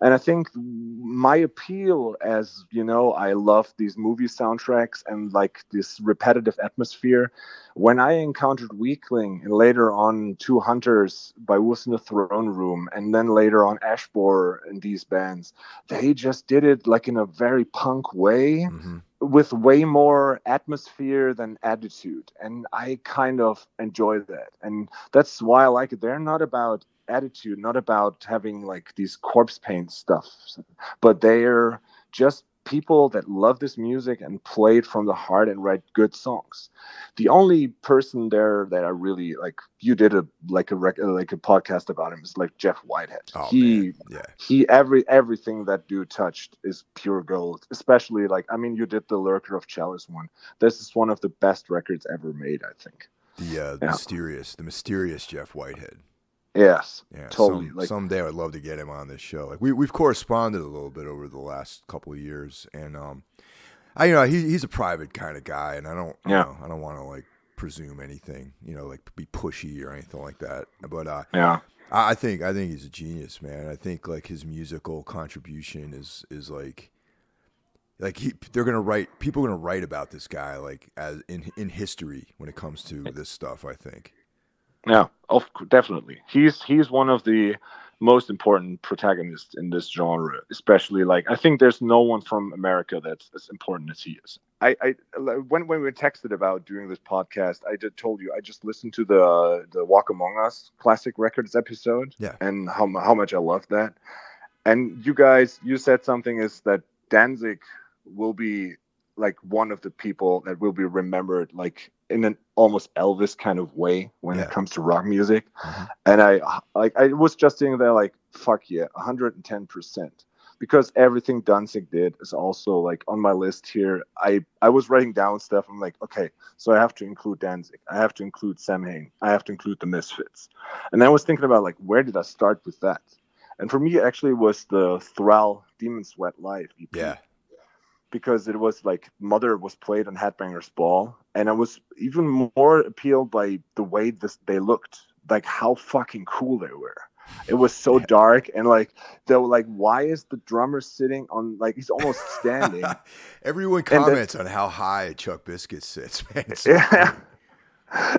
And I think my appeal, as you know, I love these movie soundtracks and like this repetitive atmosphere. When I encountered Weakling and later on Two Hunters by Wolves in the Throne Room, and then later on Ashbore and these bands, they just did it like in a very punk way. Mm-hmm. With way more atmosphere than attitude, and I kind of enjoy that, and that's why I like it. They're not about attitude, not about having like these corpse paint stuff, but they're just people that love this music and play it from the heart and write good songs. The only person there that I really like, you did a podcast about him, is like Jeff Whitehead. Oh, he man. Yeah. he everything that dude touched is pure gold. Especially like, I mean, you did the Lurker of Chalice one. This is one of the best records ever made, I think. The mysterious Jeff Whitehead. Yes, yeah, totally. Someday I'd love to get him on this show. Like we've corresponded a little bit over the last couple of years, and he's a private kind of guy, and I don't want to like presume anything, like be pushy or anything like that. But I think he's a genius, man. I think like his musical contribution is like people are gonna write about this guy like as in history when it comes to this stuff, I think. Yeah, definitely. He's one of the most important protagonists in this genre, especially like I think there's no one from America that's as important as he is. When we texted about doing this podcast, I told you I just listened to the Walk Among Us classic records episode, and how much I love that. And you said something is that Danzig will be like one of the people that will be remembered like in an almost Elvis kind of way when it comes to rock music. Mm-hmm. And I was just sitting there like, fuck yeah, 110%. Because everything Danzig did is also like on my list here. I was writing down stuff. I'm like, okay, so I have to include Danzig. I have to include Samhain. I have to include the Misfits. And I was thinking about like, where did I start with that? And for me, it actually was the Thrall Demon Sweat Live EP. Yeah. Because it was like Mother was played on Headbangers Ball, and I was even more appealed by the way they looked, like how fucking cool they were. It was so dark, and like they were like, why is the drummer sitting on like he's almost standing? Everyone comments on how high Chuck Biscuit sits, man.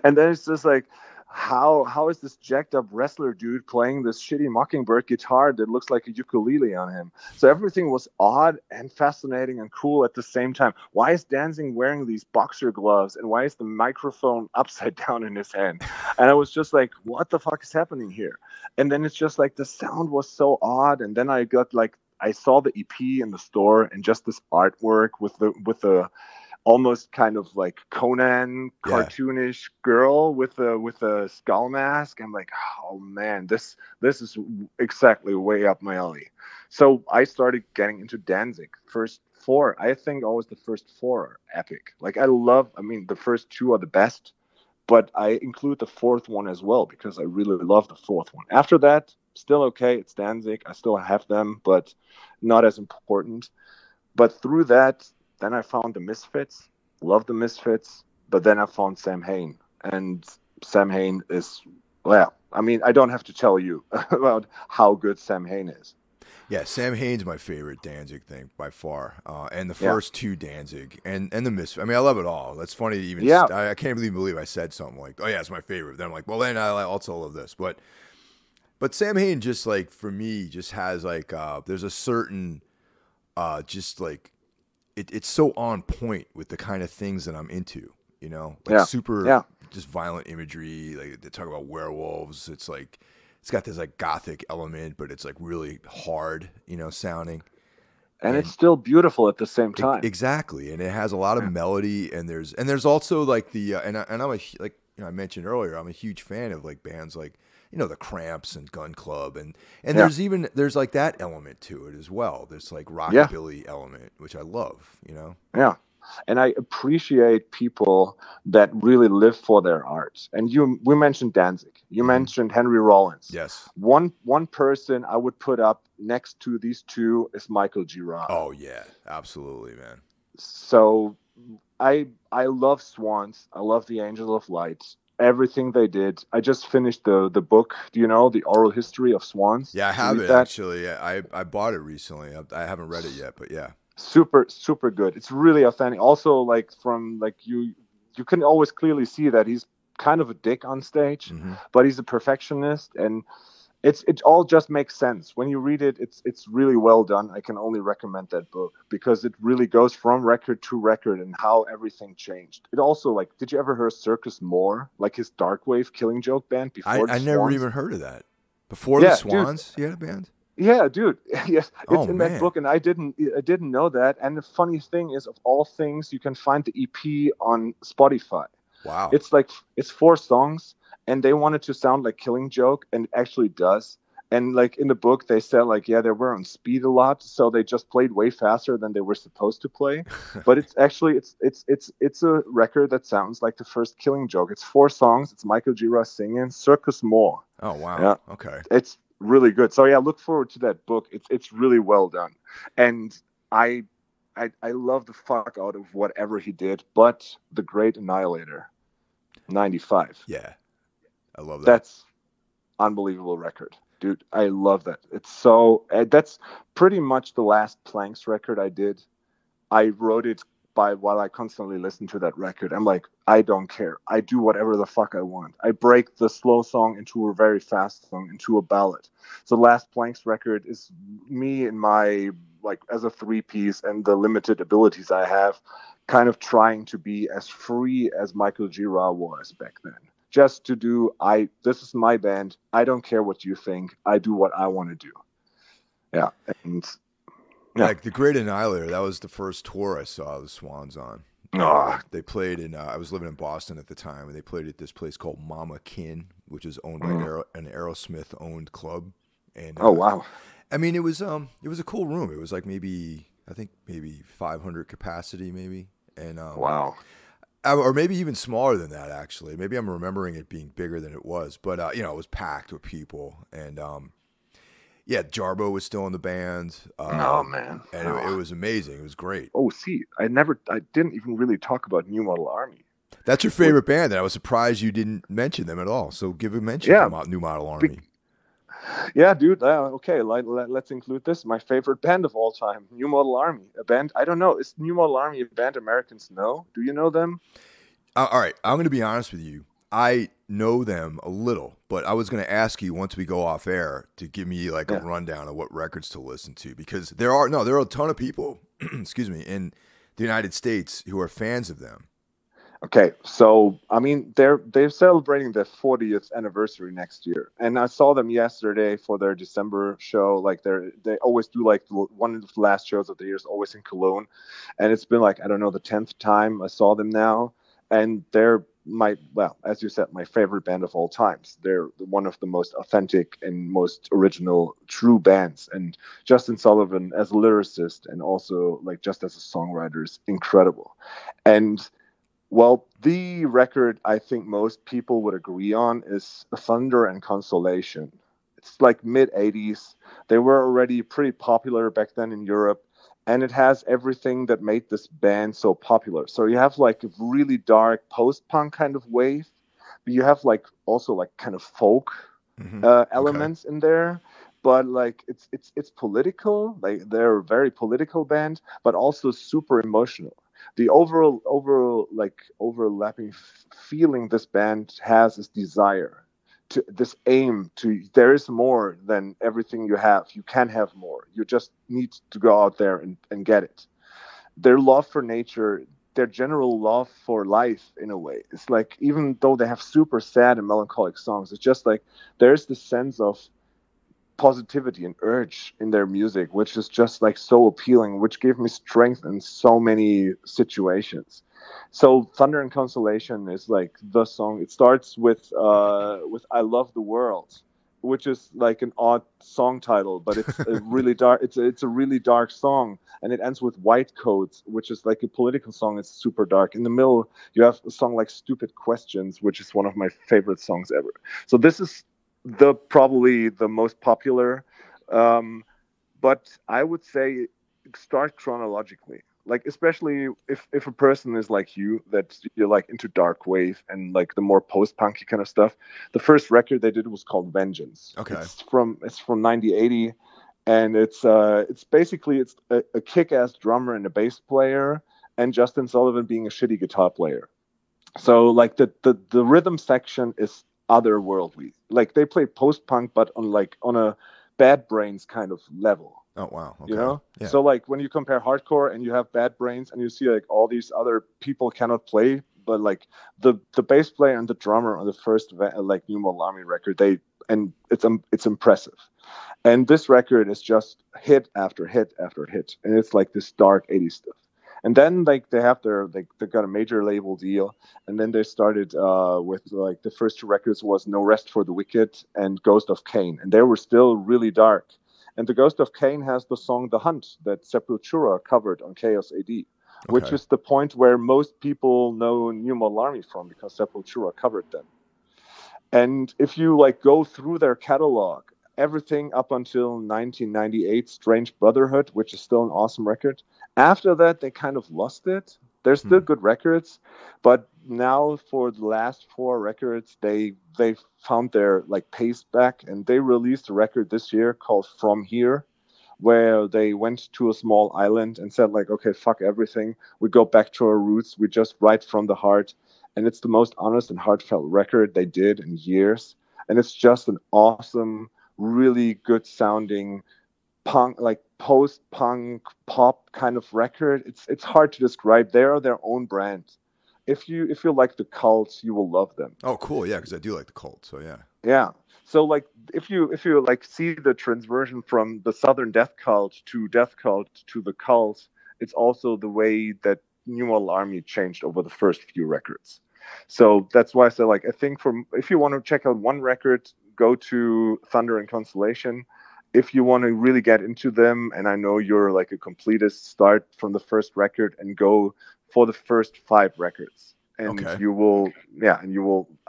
And then it's just like, how is this jacked up wrestler dude playing this shitty Mockingbird guitar that looks like a ukulele on him? So everything was odd and fascinating and cool at the same time. Why is Danzig wearing these boxer gloves, and why is the microphone upside down in his hand? And I was just like, what the fuck is happening here? And then it's just like the sound was so odd, and then I saw the EP in the store and just this artwork with the almost kind of like Conan cartoonish girl with a skull mask. I'm like, oh man, this is exactly way up my alley. So I started getting into Danzig. First four, I think always the first four are epic. Like the first two are the best, but I include the fourth one as well because I really love the fourth one. After that, still okay, it's Danzig. I still have them, but not as important. But through that, then I found the Misfits, love the Misfits, but then I found Samhain. And Samhain is, well, I mean, I don't have to tell you about how good Samhain is. Yeah, Samhain's my favorite Danzig thing by far. And the first two Danzig and the Misfits. I mean, I love it all. That's funny to even I can't really believe I said something like, oh yeah, it's my favorite. Then I'm like, well, then I also love this. But Samhain just like, for me, just has like, there's a certain, just like, it's so on point with the kind of things that I'm into, super just violent imagery. Like they talk about werewolves. It's like, it's got this like gothic element, but it's like really hard, sounding. And it's still beautiful at the same time. Exactly. And it has a lot of melody, and there's also like the, and I'm I mentioned earlier, I'm a huge fan of like bands like, the Cramps and Gun Club, and there's like that element to it as well. There's like rockabilly element, which I love, Yeah. And I appreciate people that really live for their art. And we mentioned Danzig. You mentioned Henry Rollins. Yes. One person I would put up next to these two is Michael Girard. Oh yeah, absolutely, man. So I love Swans. I love the Angel of Light. everything they did. I just finished the book. Do you know The Oral History of Swans? Yeah, I Did you have read it that? actually. Yeah, I bought it recently. I haven't read it yet, but yeah. Super good. It's really authentic. Also, like from like you can always clearly see that he's kind of a dick on stage, Mm-hmm. but he's a perfectionist, and it all just makes sense when you read it. It's really well done. I can only recommend that book because it really goes from record to record and how everything changed. It also, like, did you ever hear Circus Moore, like his darkwave Killing Joke band before the I never Swans? even heard of that. Before the Yeah, dude. Swans, you had a band? Yeah, dude. Yes, it's Oh in that man. book, and I didn't know that. And the funny thing is, of all things, you can find the EP on Spotify. Wow. It's like it's 4 songs, and they wanted to sound like Killing Joke, and it actually does. And like in the book, they said like, yeah, they were on speed a lot, so they just played way faster than they were supposed to play. But it's actually it's a record that sounds like the first Killing Joke. It's 4 songs. It's Michael Gira singing Circus More. Oh wow. Yeah, Okay. it's really good. So yeah, look forward to that book. It's really well done, and I love the fuck out of whatever he did. But The Great Annihilator, 95. Yeah. I love that. That's unbelievable record, dude. I love that. It's so that's pretty much the last Planks record I did. I wrote it while I constantly listen to that record. I'm like, I don't care. I do whatever the fuck I want. I break the slow song into a very fast song, into a ballad. So Last Planks record is me and my, like, as a 3-piece and the limited abilities I have, kind of trying to be as free as Michael Gira was back then. Just to do, this is my band. I don't care what you think. I do what I want to do. Yeah. And yeah. Like The Great Annihilator, that was the first tour I saw the Swans on. They played in, I was living in Boston at the time, and they played at this place called Mama Kin, which is owned by an Aerosmith-owned club. And oh, wow. I mean, it was a cool room. It was like maybe 500 capacity, maybe. And wow. Or maybe even smaller than that, actually. Maybe I'm remembering it being bigger than it was. But, it was packed with people. And, yeah, Jarbo was still in the band. Oh, man. And it was amazing. It was great. Oh, see, I didn't even really talk about New Model Army. That's your favorite band, and I was surprised you didn't mention them at all. So give a mention to New Model Army. Yeah, dude. Okay, let's include this. My favorite band of all time, New Model Army. A band, I don't know. Is New Model Army a band Americans know? Do you know them? All right, I'm going to be honest with you. I know them a little, but I was going to ask you once we go off air to give me like a rundown of what records to listen to, because there are a ton of people, excuse me, in the United States who are fans of them. Okay, so I mean they're celebrating their 40th anniversary next year, and I saw them yesterday for their December show. Like they always do, like one of the last shows of the year is always in Cologne, and it's been like, I don't know, the 10th time I saw them now, and they're as you said, my favorite band of all times. They're one of the most authentic and most original true bands, and Justin Sullivan as a lyricist and also like just as a songwriter is incredible. And well, the record I think most people would agree on is Thunder and Consolation. It's like mid-'80s. They were already pretty popular back then in Europe, and it has everything that made this band so popular. So you have like a really dark post-punk kind of wave, but you have like also like kind of folk elements in there. But like it's political. Like they're a very political band, but also super emotional. The overlapping feeling this band has is desire, to this aim to, there is more than everything you have. You can have more. You just need to go out there and get it. Their love for nature, their general love for life in a way. It's like, even though they have super sad and melancholic songs, it's just like there's this sense of positivity and urge in their music, which is just like so appealing, which gave me strength in so many situations. So Thunder and Consolation is like the song. It starts with I Love the World, which is like an odd song title, but it's a really dark, it's a really dark song. And it ends with White Coats, which is like a political song. It's super dark. In the middle, you have a song like Stupid Questions, which is one of my favorite songs ever. So this is probably the most popular, but I would say start chronologically. Like, especially if a person is like you, that you're like into dark wave and like the more post-punky kind of stuff. The first record they did was called Vengeance. Okay. It's from 1980, and it's basically a kick-ass drummer and a bass player, and Justin Sullivan being a shitty guitar player. So like the rhythm section is otherworldly. Like they play post-punk, but on a Bad Brains kind of level. Oh wow! Okay. You know, yeah. So like when you compare hardcore and you have Bad Brains and you see like all these other people cannot play, but like the bass player and the drummer on the first like New Model Army record, it's impressive. And this record is just hit after hit after hit, and it's like this dark 80s stuff. And then like they got a major label deal, and then they started with like the first two records was No Rest for the Wicked and Ghost of Cain, and they were still really dark. And the Ghost of Cain has the song The Hunt that Sepultura covered on Chaos AD, which is the point where most people know New Model Army from, because Sepultura covered them. And if you like go through their catalog, everything up until 1998, Strange Brotherhood, which is still an awesome record. After that, they kind of lost it. They're still good records, but now for the last four records, they found their like pace back, and they released a record this year called From Here, where they went to a small island and said like, okay, fuck everything. We go back to our roots. We just write from the heart, and it's the most honest and heartfelt record they did in years. And it's just an awesome, really good sounding punk, like post-punk pop kind of record. It's hard to describe. They are their own brand. If you like the Cults, you will love them. Oh, cool. Yeah, because I do like the Cults. So yeah. Yeah. So like if you like see the transversion from the Southern Death Cult to the Cults, it's also the way that New Model Army changed over the first few records. So that's why I say like I think if you want to check out one record, go to Thunder and Constellation. If you want to really get into them, and I know you're like a completist, start from the first record and go for the first 5 records, and you will,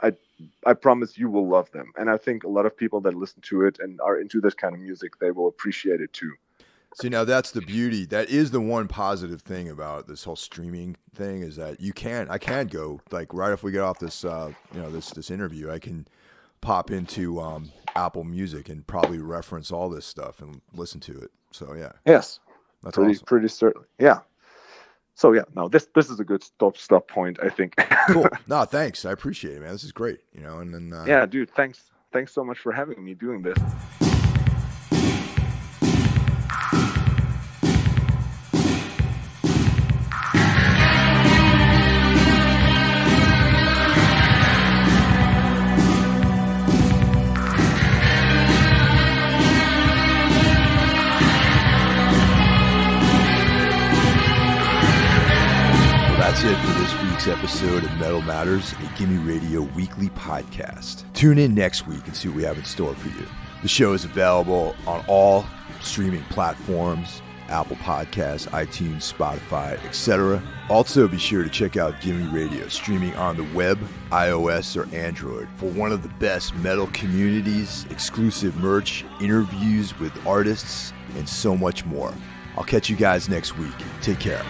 I promise you will love them. And I think a lot of people that listen to it and are into this kind of music, they will appreciate it too. See, now that's the beauty. That is the one positive thing about this whole streaming thing, is that I can go like right if we get off this, this interview, I can pop into Apple Music and probably reference all this stuff and listen to it. So yeah. Yes. That's pretty certainly. Yeah. So yeah, no, this is a good stop point, I think. Cool. No, thanks. I appreciate it, man. This is great. And then yeah, dude, thanks so much for having me doing this. That's it for this week's episode of Metal Matters, a Gimme Radio weekly podcast. Tune in next week and see what we have in store for you. The show is available on all streaming platforms, Apple Podcasts, iTunes, Spotify, etc. Also, be sure to check out Gimme Radio, streaming on the web, iOS, or Android, for one of the best metal communities, exclusive merch, interviews with artists, and so much more. I'll catch you guys next week. Take care.